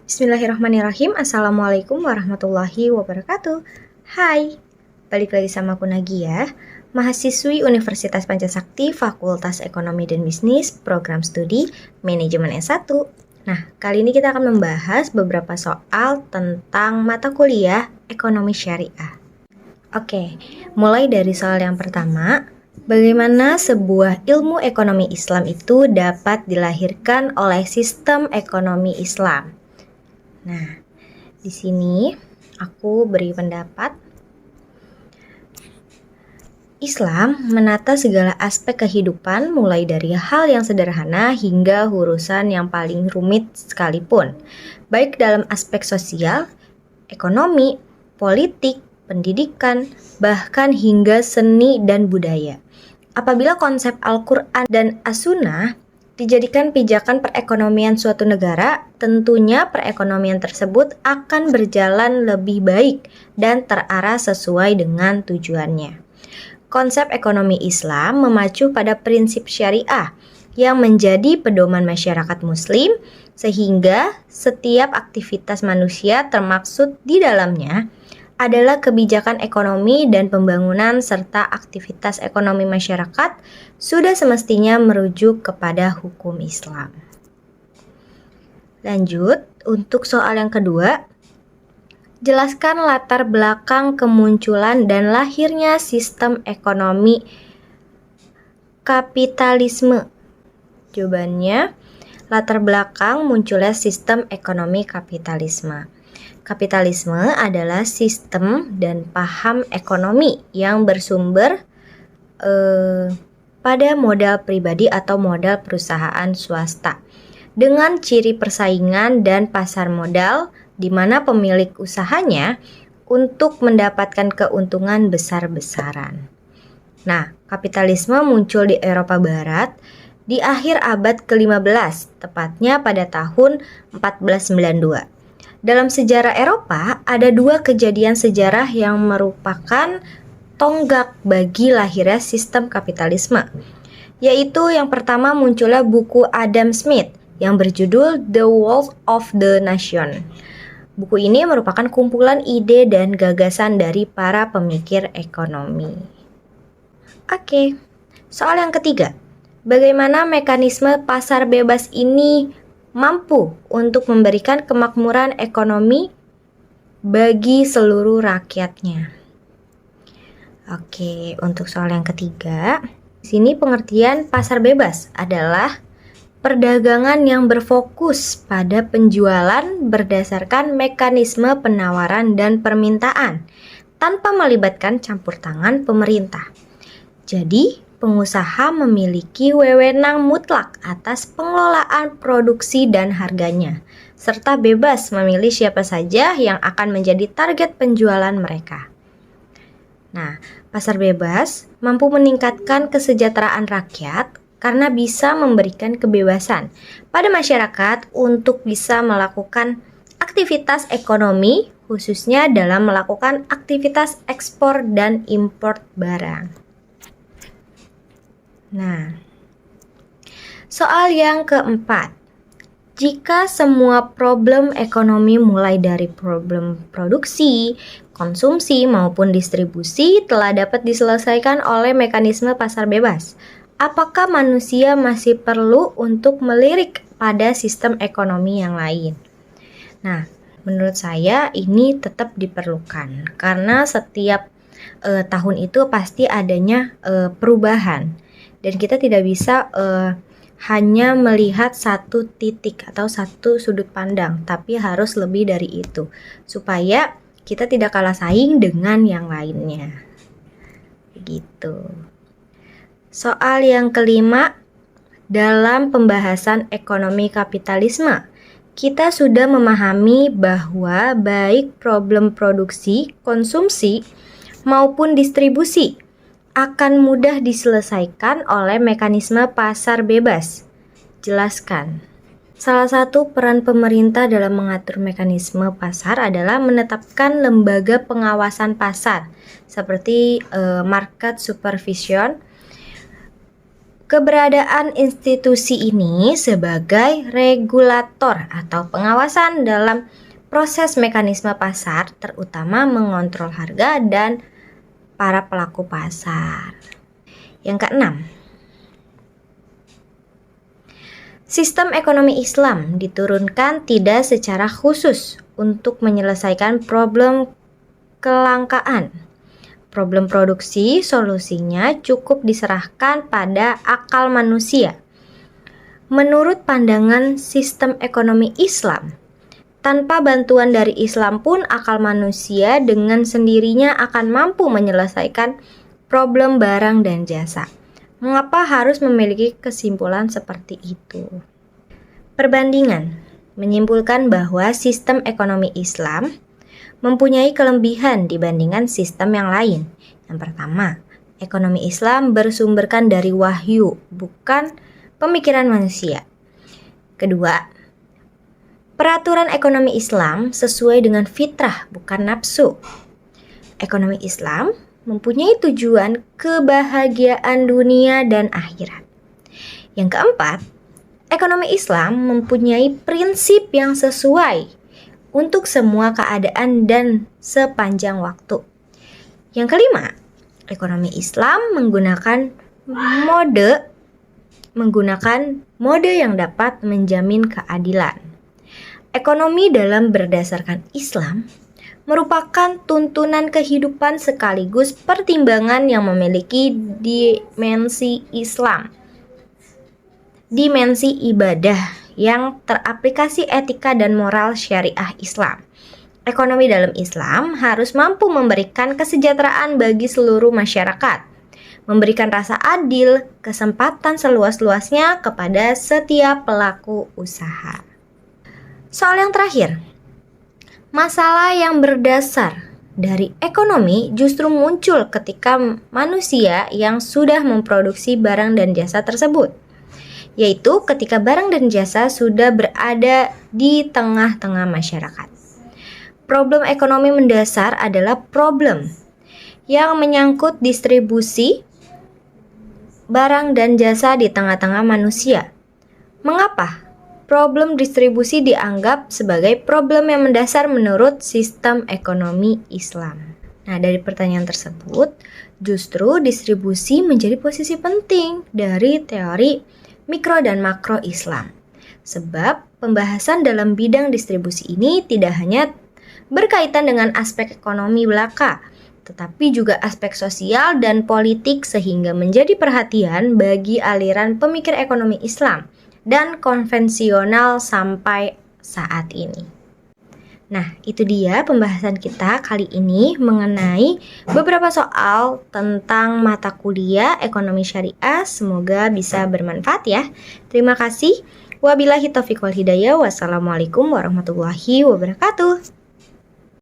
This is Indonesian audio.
Bismillahirrahmanirrahim. Assalamualaikum warahmatullahi wabarakatuh. Hai, balik lagi sama aku Nagia, mahasiswi Universitas Pancasakti, Fakultas Ekonomi dan Bisnis, Program Studi Manajemen S1. Nah, kali ini kita akan membahas beberapa soal tentang mata kuliah Ekonomi Syariah. Oke, mulai dari soal yang pertama. Bagaimana sebuah ilmu ekonomi Islam itu dapat dilahirkan oleh sistem ekonomi Islam? Nah, di sini aku beri pendapat. Islam menata segala aspek kehidupan mulai dari hal yang sederhana hingga urusan yang paling rumit sekalipun, baik dalam aspek sosial, ekonomi, politik, pendidikan, bahkan hingga seni dan budaya. Apabila konsep Al-Quran dan As-Sunnah dijadikan pijakan perekonomian suatu negara, tentunya perekonomian tersebut akan berjalan lebih baik dan terarah sesuai dengan tujuannya. Konsep ekonomi Islam memacu pada prinsip syariah yang menjadi pedoman masyarakat muslim, sehingga setiap aktivitas manusia termaksud di dalamnya adalah kebijakan ekonomi dan pembangunan serta aktivitas ekonomi masyarakat sudah semestinya merujuk kepada hukum Islam. Lanjut, untuk soal yang kedua, jelaskan latar belakang kemunculan dan lahirnya sistem ekonomi kapitalisme. Jawabannya, latar belakang munculnya sistem ekonomi kapitalisme. Kapitalisme adalah sistem dan paham ekonomi yang bersumber pada modal pribadi atau modal perusahaan swasta dengan ciri persaingan dan pasar modal di mana pemilik usahanya untuk mendapatkan keuntungan besar-besaran. Nah, kapitalisme muncul di Eropa Barat di akhir abad ke-15, tepatnya pada tahun 1492. Dalam sejarah Eropa, ada dua kejadian sejarah yang merupakan tonggak bagi lahirnya sistem kapitalisme, yaitu yang pertama munculnya buku Adam Smith yang berjudul The Wealth of the Nation. Buku ini merupakan kumpulan ide dan gagasan dari para pemikir ekonomi. Oke, soal yang ketiga. Bagaimana mekanisme pasar bebas ini mampu untuk memberikan kemakmuran ekonomi bagi seluruh rakyatnya? Oke, untuk soal yang ketiga, di sini pengertian pasar bebas adalah perdagangan yang berfokus pada penjualan berdasarkan mekanisme penawaran dan permintaan tanpa melibatkan campur tangan pemerintah. Jadi, pengusaha memiliki wewenang mutlak atas pengelolaan produksi dan harganya, serta bebas memilih siapa saja yang akan menjadi target penjualan mereka. Nah, pasar bebas mampu meningkatkan kesejahteraan rakyat karena bisa memberikan kebebasan pada masyarakat untuk bisa melakukan aktivitas ekonomi, khususnya dalam melakukan aktivitas ekspor dan impor barang. Nah, soal yang keempat. Jika semua problem ekonomi mulai dari problem produksi, konsumsi maupun distribusi telah dapat diselesaikan oleh mekanisme pasar bebas, apakah manusia masih perlu untuk melirik pada sistem ekonomi yang lain? Nah, menurut saya ini tetap diperlukan karena setiap tahun itu pasti adanya perubahan. Dan kita tidak bisa hanya melihat satu titik atau satu sudut pandang, tapi harus lebih dari itu, supaya kita tidak kalah saing dengan yang lainnya. Begitu. Soal yang kelima, dalam pembahasan ekonomi kapitalisme, kita sudah memahami bahwa baik problem produksi, konsumsi, maupun distribusi akan mudah diselesaikan oleh mekanisme pasar bebas. Jelaskan. Salah satu peran pemerintah dalam mengatur mekanisme pasar adalah menetapkan lembaga pengawasan pasar seperti market supervision Keberadaan institusi ini sebagai regulator atau pengawasan dalam proses mekanisme pasar, terutama mengontrol harga dan para pelaku pasar. Yang keenam, sistem ekonomi Islam diturunkan tidak secara khusus untuk menyelesaikan problem kelangkaan. Problem produksi, solusinya cukup diserahkan pada akal manusia. Menurut pandangan sistem ekonomi Islam, tanpa bantuan dari Islam pun akal manusia dengan sendirinya akan mampu menyelesaikan problem barang dan jasa. Mengapa harus memiliki kesimpulan seperti itu? Perbandingan menyimpulkan bahwa sistem ekonomi Islam mempunyai kelebihan dibandingkan sistem yang lain. Yang pertama, ekonomi Islam bersumberkan dari wahyu, bukan pemikiran manusia. Kedua, peraturan ekonomi Islam sesuai dengan fitrah, bukan nafsu. Ekonomi Islam mempunyai tujuan kebahagiaan dunia dan akhirat. Yang keempat, ekonomi Islam mempunyai prinsip yang sesuai untuk semua keadaan dan sepanjang waktu. Yang kelima, ekonomi Islam menggunakan mode yang dapat menjamin keadilan. Ekonomi dalam berdasarkan Islam merupakan tuntunan kehidupan sekaligus pertimbangan yang memiliki dimensi Islam, dimensi ibadah yang teraplikasi etika dan moral syariah Islam. Ekonomi dalam Islam harus mampu memberikan kesejahteraan bagi seluruh masyarakat, memberikan rasa adil, kesempatan seluas-luasnya kepada setiap pelaku usaha. Soal yang terakhir, masalah yang berdasar dari ekonomi justru muncul ketika manusia yang sudah memproduksi barang dan jasa tersebut, yaitu ketika barang dan jasa sudah berada di tengah-tengah masyarakat. Problem ekonomi mendasar adalah problem yang menyangkut distribusi barang dan jasa di tengah-tengah manusia. Mengapa problem distribusi dianggap sebagai problem yang mendasar menurut sistem ekonomi Islam? Nah, dari pertanyaan tersebut, justru distribusi menjadi posisi penting dari teori mikro dan makro Islam. Sebab pembahasan dalam bidang distribusi ini tidak hanya berkaitan dengan aspek ekonomi belaka, tetapi juga aspek sosial dan politik sehingga menjadi perhatian bagi aliran pemikir ekonomi Islam dan konvensional sampai saat ini. Nah, itu dia pembahasan kita kali ini mengenai beberapa soal tentang mata kuliah ekonomi syariah. Semoga bisa bermanfaat ya. Terima kasih. Wabillahi taufiq wal hidayah. Wassalamualaikum warahmatullahi wabarakatuh.